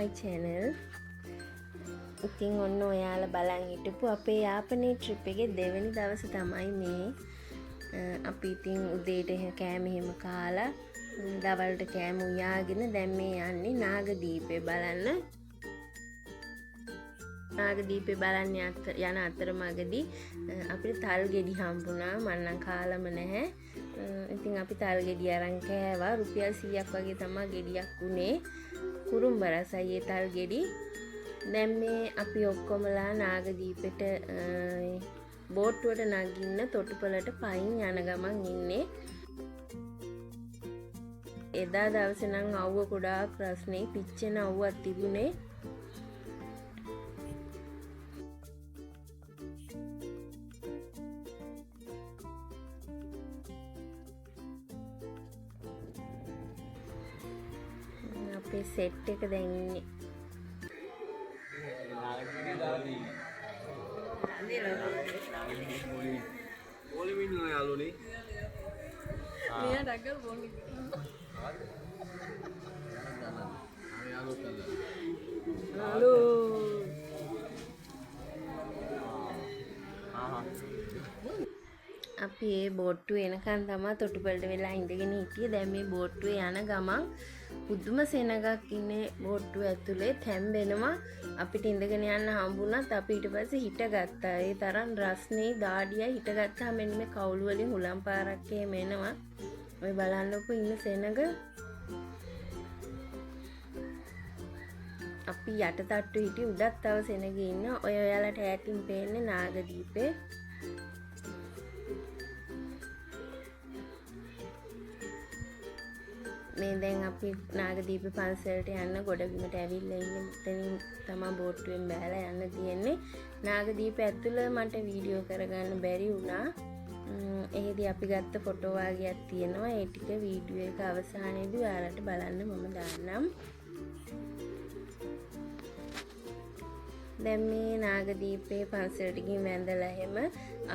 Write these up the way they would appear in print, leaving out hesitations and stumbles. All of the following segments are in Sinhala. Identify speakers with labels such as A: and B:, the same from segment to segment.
A: my channel. ඉතින් ඔන්න ඔයාලා බලන් හිටපු අපේ යාපනයේ ට්‍රිප් එකේ දෙවෙනි දවසේ තමයි මේ. අපි ඉතින් උදේට කෑම එහෙම කාලා දවල්ට කෑම උයාගෙන දැන් මේ යන්නේ නාගදීපේ බලන්න. නාගදීපේ බලන්න යන අතරමඟදී අපිට තල් ගෙඩි හම්බුණා. මම නම් කාලම නැහැ. ඉතින් අපි තල් ගෙඩි අරන් කෑවා. රුපියල් 100ක් වගේ තමයි ගෙඩියක් උනේ. කුරුම්බ රසයි ඒ තල් ගෙඩි. දැන් මේ අපි ඔක්කොමලා නාගදීපෙට බෝට්ටුවට නගින්න තොටුපළට පයින් යන ගමන් ඉන්නේ. එදා දවසේ නම් අවුව ගොඩාක් රස්නේ පිච්චෙන අවුවක් තිබුණේ. අපේ සෙට් එක දැන් ඉන්නේ. අපි ඒ බෝට්ටුවේ එනකන් තමයි තොටුපළට වෙලා ඉඳගෙන හිටියේ. දැන් මේ බෝට්ටුවේ යන ගමන් පුදුම සෙනගක් ඉන්නේ බෝට්ටුව ඇතුලේ. තැම්බෙනවා. අපිට ඉඳගෙන යන්න හම්බුණත් අපි ඊට පස්සේ හිටගත්තා. ඒ තරම් රස්නේ දාඩියයි හිටගත්තා. මෙන්න මේ කවුළු වලින් හුලම් පාරක් එහෙම එනවා. ඔය බලන්නකො ඉන්න සෙනග. අපි යට තට්ටු හිටියේ උඩත් තව සෙනග ඉන්න. ඔය ඔයාලට ඈතින් පේන්නේ නාගදීපේ. මේ දැන් අපි නාගදීප පන්සලට යන්න ගොඩබිමට ඇවිල්ලා ඉන්නේ. මෙතනින් තමයි බෝට්ටුවෙන් බෑලා යන්න තියෙන්නේ. නාගදීප ඇතුළ මට වීඩියෝ කරගන්න බැරි වුණා. එහෙදි අපි ගත්ත ෆොටෝ වගේක් තියෙනවා. ඒ ටික වීඩියෝ එක අවසානයේදී ඔයාලට බලන්න මම දාන්නම්. දැන් මේ නාගදීපේ පන්සලට ගිහින් වැඳලා එහෙම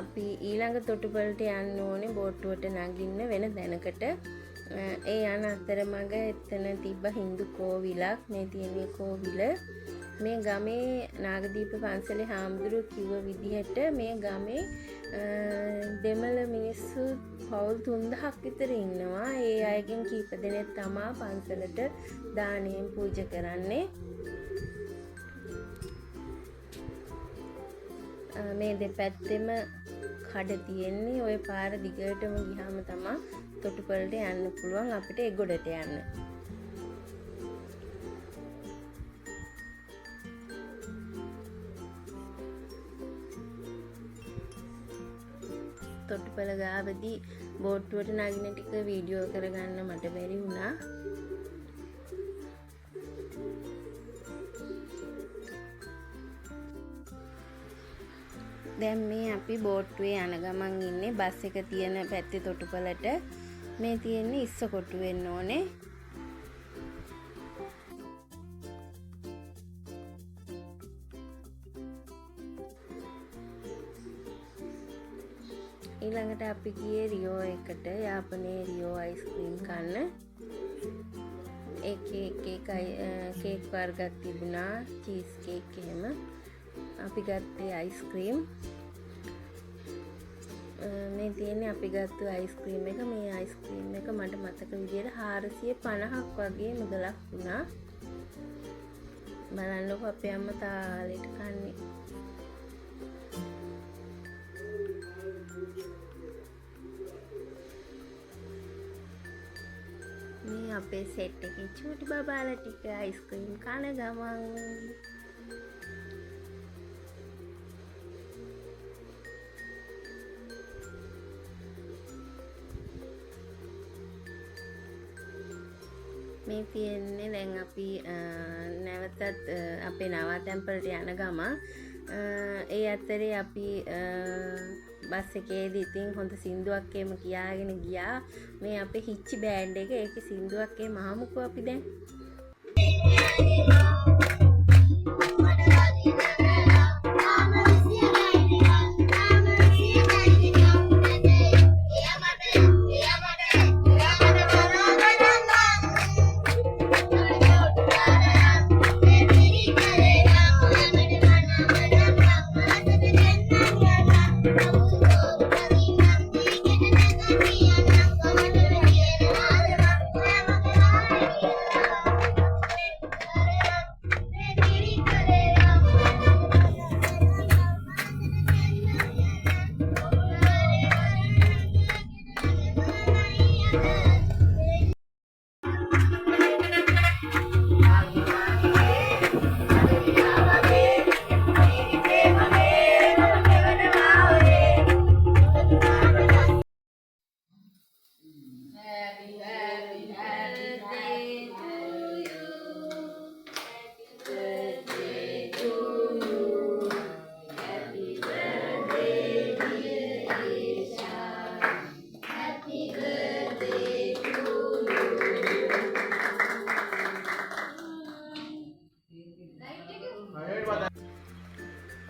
A: අපි ඊළඟ තොටුපළට යන්න ඕනේ බෝට්ටුවට නගින්න වෙන දැනකට. ඒ යන අතරමඟ එතන තිබ්බ හින්දු කෝවිලක්. මේ තියෙන කෝවිල මේ ගමේ නාගදීප පන්සලේ හාමුදුරුවෝ කිව්ව විදිහට මේ ගමේ දෙමළ මිනිස්සු පවුල් 3000ක් විතර ඉන්නවා. ඒ අයගෙන් කීප දෙනෙක් තමයි පන්සලට දානයෙන් පූජා කරන්නේ. මේ දෙපැත්තෙම කඩ තියෙන්නේ. ওই පාර දිගටම ගියාම තමයි තොටුපළට යන්න පුළුවන් අපිට ඒ ගොඩට යන්න. තොටුපළ ගාවදී බෝට්ටුවට නගින ටික වීඩියෝ කරගන්න මට බැරි වුණා. දැන් මේ අපි බෝට්ටුවේ යන ගමන් ඉන්නේ. බස් එක තියෙන පැත්තේ තොටුපළට. මේ තියෙන්නේ ඉස්සකොටු වෙන්න ඕනේ. ඊළඟට අපි ගියේ රියෝ එකට. යාපනයේ රියෝ අයිස්ක්‍රීම් කන්න. ඒකේ කේක් වර්ගයක් තිබුණා. චීස් කේක් එහෙම. අපි ගත්තේ අයිස්ක්‍රීම්. මේ තියෙන්නේ අපි ගත්ත අයිස්ක්‍රීම් එක. මේ අයිස්ක්‍රීම් එක මට මතක විදියට 450ක් වගේ මුදලක් වුණා. බලන්නකො අපේ අම්මා තාලෙට කන්නේ. මේ අපේ සෙට් එකේ චූටි බබාලා ටික අයිස්ක්‍රීම් කන ගමන් මේ තියෙන්නේ දැන් අපි නැවතත් අපේ නවාතැන්පලට යන ගම. ඒ අතරේ අපි බස් එකේදී ඉතින් හොඳ සින්දුවක් එහෙම කියාගෙන ගියා. මේ අපේ හිච්චි බෑන්ඩ් එක. ඒකේ සින්දුවක් එහෙම අහමුකෝ අපි දැන්.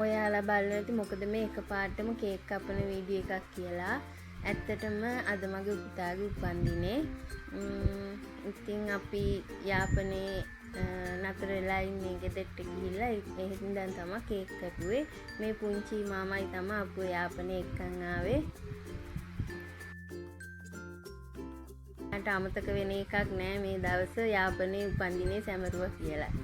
A: ඔයාලා බලලා ඇති මොකද මේ එකපාරටම කේක් කපන වීඩියෝ එකක් කියලා. ඇත්තටම අද මගේ පුතාගේ උපන්දිනේ. ඉතින් අපි යාපනයේ නතර වෙලා ඉන්නේ ගෙදරට ගිහිල්ලා එහෙන් දැන් තමයි කේක් කපුවේ. මේ පුංචි මාමයි තමයි අප්පු යාපනයේ එක්කන් ආවේ. මට අමතක වෙන එකක් නෑ මේ දවස් යාපනයේ උපන්දිනේ සැමරුවා කියලා.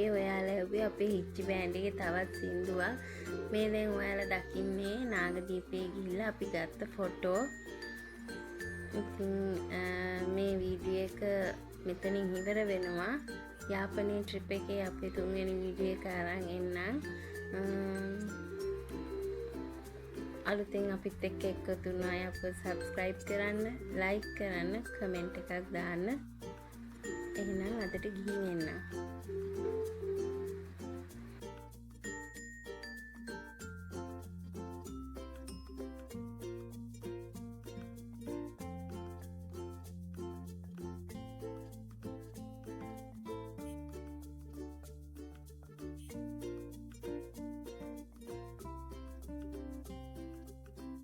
A: ඒ ඔයාලා ඔබේ අපේ හිච්චි බෑන්ඩ් එකේ තවත් සින්දුවක්. මේ දැන් ඔයාලා දකින්නේ නාගදීපේ ගිහිල්ලා අපි ගත්ත ෆොටෝ. ඉතින් මේ වීඩියෝ එක මෙතනින් ඉවර වෙනවා. යාපනයේ ට්‍රිප් එකේ අපේ තුන්වෙනි වීඩියෝ එක අරන් එන්නම්. අලුතෙන් අපිත් එක්ක එකතු වුණ අය අපව සබ්ස්ක්‍රයිබ් කරන්න, ලයික් කරන්න, කමෙන්ට් එකක් දාන්න. එහෙනම් අදට ගිහින් එන්න.